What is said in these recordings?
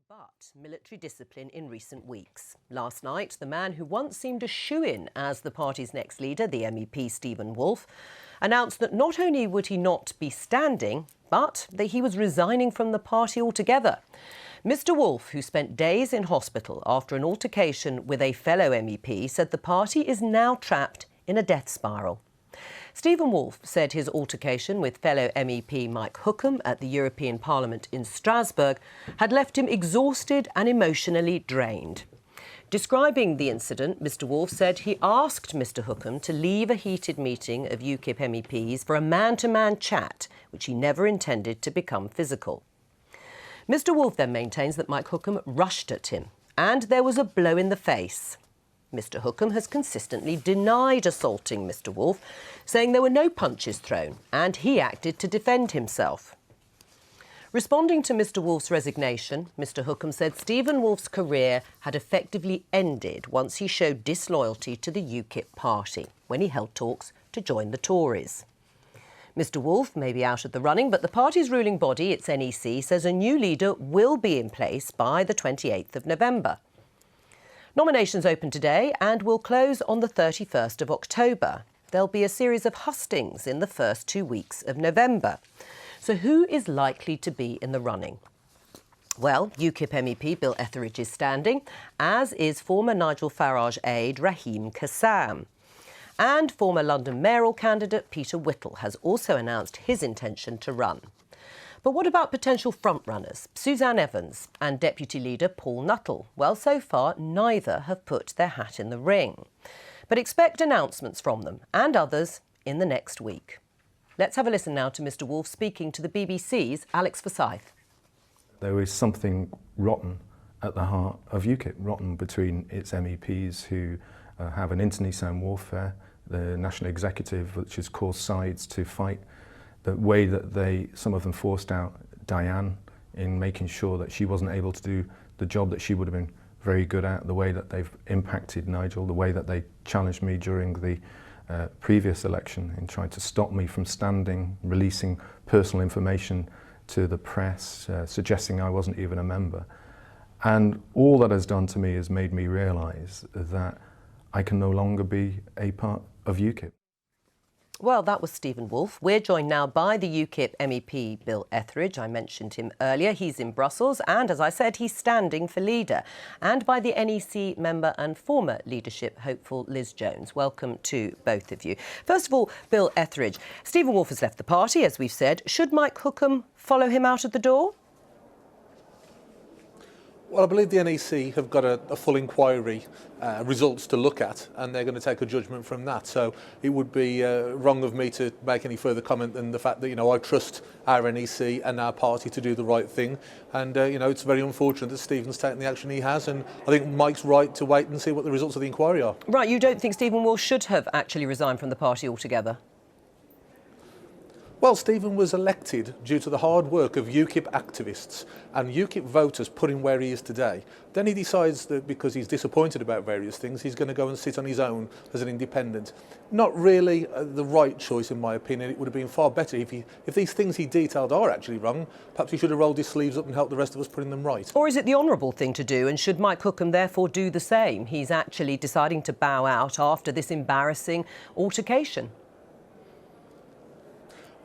But military discipline in recent weeks. Last night, the man who once seemed a shoo-in as the party's next leader, the MEP Stephen Woolfe, announced that not only would he not be standing, but that he was resigning from the party altogether. Mr Woolfe, who spent days in hospital after an altercation with a fellow MEP, said the party is now trapped in a death spiral. Stephen Woolfe said his altercation with fellow MEP Mike Hookham at the European Parliament in Strasbourg had left him exhausted and emotionally drained. Describing the incident, Mr Woolfe said he asked Mr Hookham to leave a heated meeting of UKIP MEPs for a man-to-man chat, which he never intended to become physical. Mr Woolfe then maintains that Mike Hookham rushed at him and there was a blow in the face. Mr Hookham has consistently denied assaulting Mr Woolfe, saying there were no punches thrown and he acted to defend himself. Responding to Mr Woolfe's resignation, Mr Hookham said Stephen Woolfe's career had effectively ended once he showed disloyalty to the UKIP party when he held talks to join the Tories. Mr Woolfe may be out of the running, but the party's ruling body, its NEC, says a new leader will be in place by the 28th of November. Nominations open today and will close on the 31st of October. There'll be a series of hustings in the first 2 weeks of November. So who is likely to be in the running? Well, UKIP MEP Bill Etheridge is standing, as is former Nigel Farage aide Raheem Kassam. And former London mayoral candidate Peter Whittle has also announced his intention to run. But what about potential frontrunners, Suzanne Evans and Deputy Leader Paul Nuttall? Well, so far, neither have put their hat in the ring. But expect announcements from them and others in the next week. Let's have a listen now to Mr Woolfe speaking to the BBC's Alex Forsyth. There is something rotten at the heart of UKIP, rotten between its MEPs who have an internecine warfare, the National Executive, which has caused sides to fight, the way that some of them forced out Diane in making sure that she wasn't able to do the job that she would have been very good at, the way that they've impacted Nigel, the way that they challenged me during the previous election in trying to stop me from standing, releasing personal information to the press, suggesting I wasn't even a member. And all that has done to me has made me realise that I can no longer be a part of UKIP. Well, that was Stephen Woolfe. We're joined now by the UKIP MEP Bill Etheridge. I mentioned him earlier. He's in Brussels and, as I said, he's standing for leader. And by the NEC member and former leadership hopeful Liz Jones. Welcome to both of you. First of all, Bill Etheridge, Stephen Woolfe has left the party, as we've said. Should Mike Hookham follow him out of the door? Well, I believe the NEC have got a full inquiry results to look at, and they're going to take a judgment from that. So it would be wrong of me to make any further comment than the fact that, I trust our NEC and our party to do the right thing. And, it's very unfortunate that Stephen's taken the action he has, and I think Mike's right to wait and see what the results of the inquiry are. Right, you don't think Stephen Woolfe should have actually resigned from the party altogether? Well, Stephen was elected due to the hard work of UKIP activists and UKIP voters put him where he is today. Then he decides that because he's disappointed about various things, he's going to go and sit on his own as an independent. Not really the right choice, in my opinion. It would have been far better if these things he detailed are actually wrong. Perhaps he should have rolled his sleeves up and helped the rest of us putting them right. Or is it the honourable thing to do, and should Mike Hookham therefore do the same? He's actually deciding to bow out after this embarrassing altercation.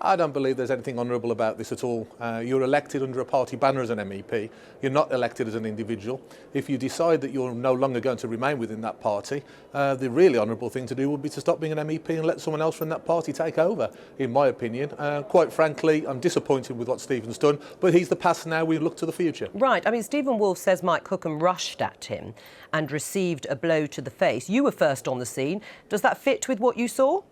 I don't believe there's anything honourable about this at all. You're elected under a party banner as an MEP. You're not elected as an individual. If you decide that you're no longer going to remain within that party, the really honourable thing to do would be to stop being an MEP and let someone else from that party take over, in my opinion. Quite frankly, I'm disappointed with what Stephen's done, but he's the past now, we look to the future. Right, I mean, Stephen Woolfe says Mike Hookham rushed at him and received a blow to the face. You were first on the scene. Does that fit with what you saw?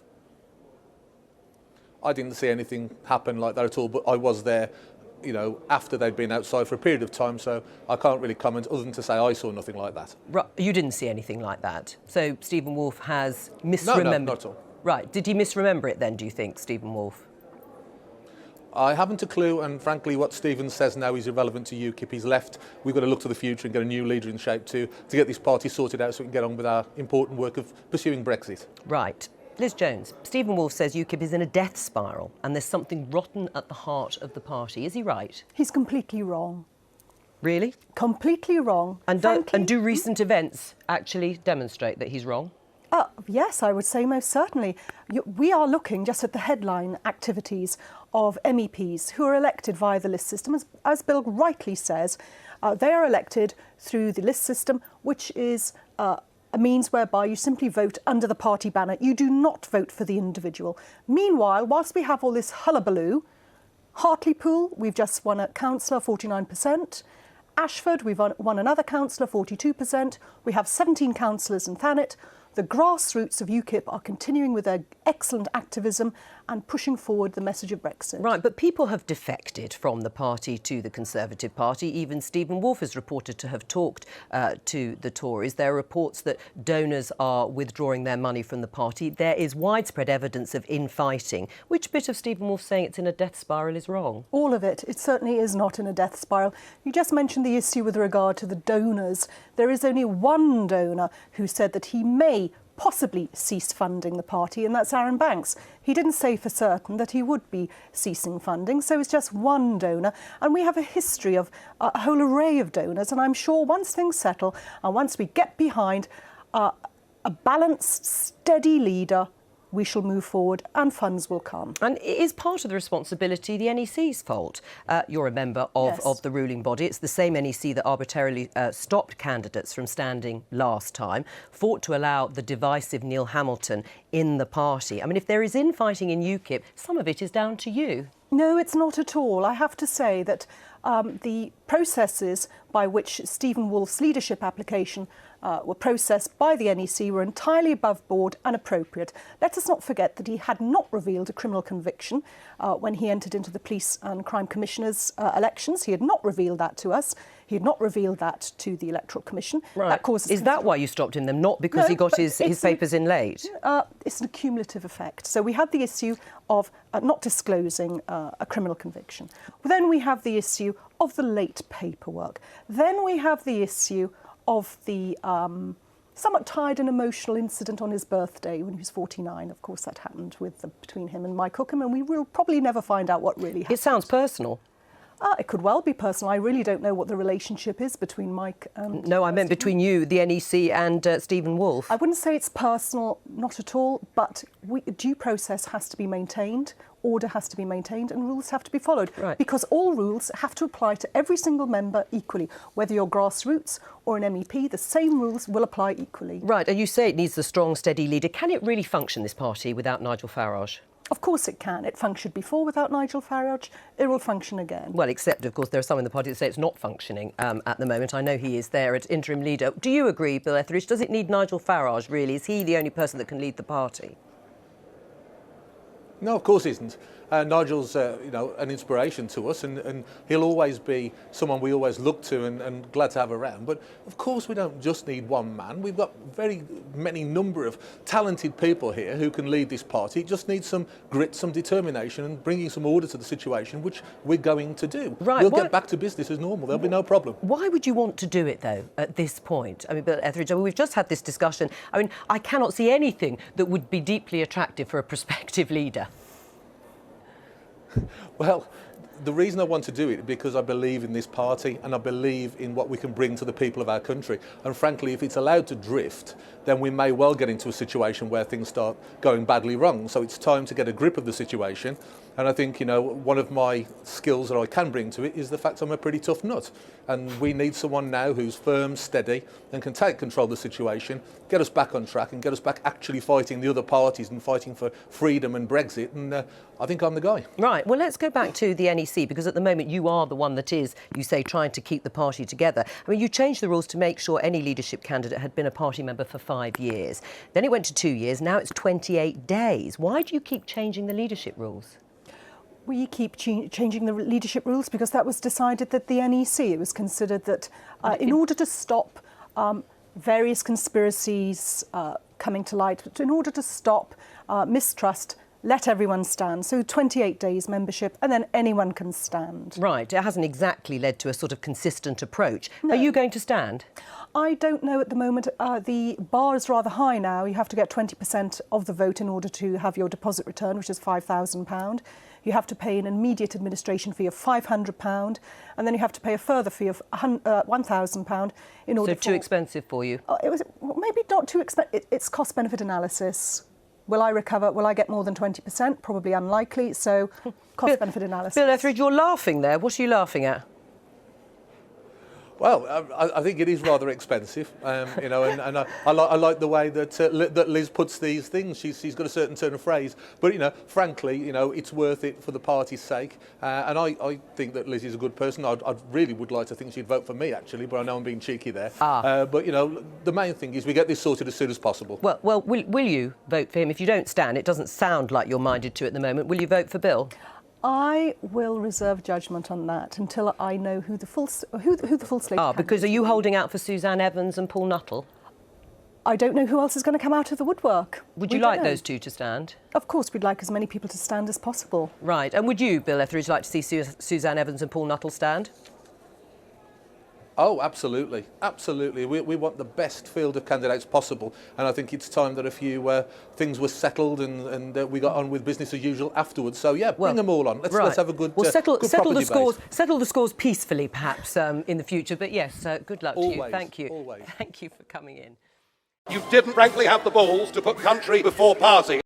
I didn't see anything happen like that at all, but I was there, after they'd been outside for a period of time, so I can't really comment other than to say I saw nothing like that. Right, you didn't see anything like that. So Stephen Woolfe has misremembered. No, not at all. Right, did he misremember it then, do you think, Stephen Woolfe? I haven't a clue, and frankly what Stephen says now is irrelevant to UKIP. He's left. We've got to look to the future and get a new leader in shape to get this party sorted out so we can get on with our important work of pursuing Brexit. Right. Liz Jones, Stephen Woolfe says UKIP is in a death spiral and there's something rotten at the heart of the party. Is he right? He's completely wrong. Really? Completely wrong. And Frankly, do recent events actually demonstrate that he's wrong? Yes, I would say most certainly. We are looking just at the headline activities of MEPs who are elected via the list system. As Bill rightly says, they are elected through the list system, which is a means whereby you simply vote under the party banner. You do not vote for the individual. Meanwhile, whilst we have all this hullabaloo, Hartlepool, we've just won a councillor, 49%. Ashford, we've won another councillor, 42%. We have 17 councillors in Thanet. The grassroots of UKIP are continuing with their excellent activism and pushing forward the message of Brexit. Right, but people have defected from the party to the Conservative Party. Even Stephen Wolfe is reported to have talked to the Tories. There are reports that donors are withdrawing their money from the party. There is widespread evidence of infighting. Which bit of Stephen Wolfe saying it's in a death spiral is wrong? All of it. It certainly is not in a death spiral. You just mentioned the issue with regard to the donors. There is only one donor who said that he may possibly cease funding the party, and that's Aaron Banks. He didn't say for certain that he would be ceasing funding, so it's just one donor. And we have a history of a whole array of donors, and I'm sure once things settle and once we get behind a balanced, steady leader, we shall move forward and funds will come. And it is part of the responsibility the NEC's fault. You're a member of the ruling body. It's the same NEC that arbitrarily stopped candidates from standing last time, fought to allow the divisive Neil Hamilton in the party. I mean, if there is infighting in UKIP, some of it is down to you. No, it's not at all. I have to say that the processes by which Stephen Wolfe's leadership application were processed by the NEC were entirely above board and appropriate. Let us not forget that he had not revealed a criminal conviction when he entered into the Police and Crime Commissioners' elections. He had not revealed that to us. He had not revealed that to the Electoral Commission. Right. That causes Is that why you stopped him then? Not because he got his papers in late? It's an accumulative effect. So we had the issue of not disclosing a criminal conviction. Then we have the issue of the late paperwork. Then we have the issue of the somewhat tired and emotional incident on his birthday when he was 49. Of course, that happened between him and Mike Hookham, and we will probably never find out what really happened. It sounds personal. It could well be personal. I really don't know what the relationship is between Mike and... No, I meant between you, the NEC, and Stephen Wolfe. I wouldn't say it's personal, not at all, but due process has to be maintained, order has to be maintained, and rules have to be followed. Right. Because all rules have to apply to every single member equally. Whether you're grassroots or an MEP, the same rules will apply equally. Right, and you say it needs a strong, steady leader. Can it really function, this party, without Nigel Farage? Of course it can. It functioned before without Nigel Farage. It will function again. Well, except, of course, there are some in the party that say it's not functioning at the moment. I know he is there as interim leader. Do you agree, Bill Etheridge? Does it need Nigel Farage, really? Is he the only person that can lead the party? No, of course he isn't. Nigel's an inspiration to us, and he'll always be someone we always look to and glad to have around. But of course we don't just need one man. We've got very many number of talented people here who can lead this party. It just needs some grit, some determination, and bringing some order to the situation, which we're going to do. Right, we'll get back to business as normal. There'll be no problem. Why would you want to do it, though, at this point? I mean, Bill Etheridge, we've just had this discussion. I mean, I cannot see anything that would be deeply attractive for a prospective leader. Well, the reason I want to do it is because I believe in this party and I believe in what we can bring to the people of our country. And frankly, if it's allowed to drift, then we may well get into a situation where things start going badly wrong. So it's time to get a grip of the situation. And I think, one of my skills that I can bring to it is the fact I'm a pretty tough nut. And we need someone now who's firm, steady, and can take control of the situation, get us back on track and get us back actually fighting the other parties and fighting for freedom and Brexit. And I think I'm the guy. Right. Well, let's go back to the NEC, because at the moment you are the one that is, you say, trying to keep the party together. I mean, you changed the rules to make sure any leadership candidate had been a party member for 5 years. Then it went to 2 years. Now it's 28 days. Why do you keep changing the leadership rules? We keep changing the leadership rules because that was decided at the NEC. It was considered that in order to stop various conspiracies coming to light, in order to stop mistrust, let everyone stand. So 28 days membership and then anyone can stand. Right. It hasn't exactly led to a sort of consistent approach. No. Are you going to stand? I don't know at the moment. The bar is rather high now. You have to get 20% of the vote in order to have your deposit return, which is £5,000. you have to pay an immediate administration fee of £500, and then you have to pay a further fee of £1,000 in order So too expensive for you? It was maybe not too expensive. It's cost-benefit analysis. Will I recover? Will I get more than 20%? Probably unlikely. So cost-benefit analysis. Bill Etheridge, you're laughing there. What are you laughing at? Well, I think it is rather expensive, you know, and I like the way that Liz puts these things. She's got a certain turn of phrase, but you know, frankly, you know, it's worth it for the party's sake. And I think that Liz is a good person. I really would like to think she'd vote for me, actually, but I know I'm being cheeky there. But you know, the main thing is we get this sorted as soon as possible. Well, will you vote for him? If you don't stand, it doesn't sound like you're minded to at the moment. Will you vote for Bill? I will reserve judgment on that until I know who the full slate. Because are you holding out for Suzanne Evans and Paul Nuttall? I don't know who else is going to come out of the woodwork. Would you like those two to stand? Of course, we'd like as many people to stand as possible. Right. And would you, Bill Etheridge, like to see Suzanne Evans and Paul Nuttall stand? Oh, absolutely, absolutely. We want the best field of candidates possible, and I think it's time that a few things were settled and we got on with business as usual afterwards. So yeah, bring them all on. Let's have a good settle good the scores. Settle the scores peacefully, perhaps in the future. But yes, good luck to you. Thank you. Always. Thank you for coming in. You didn't frankly have the balls to put country before party.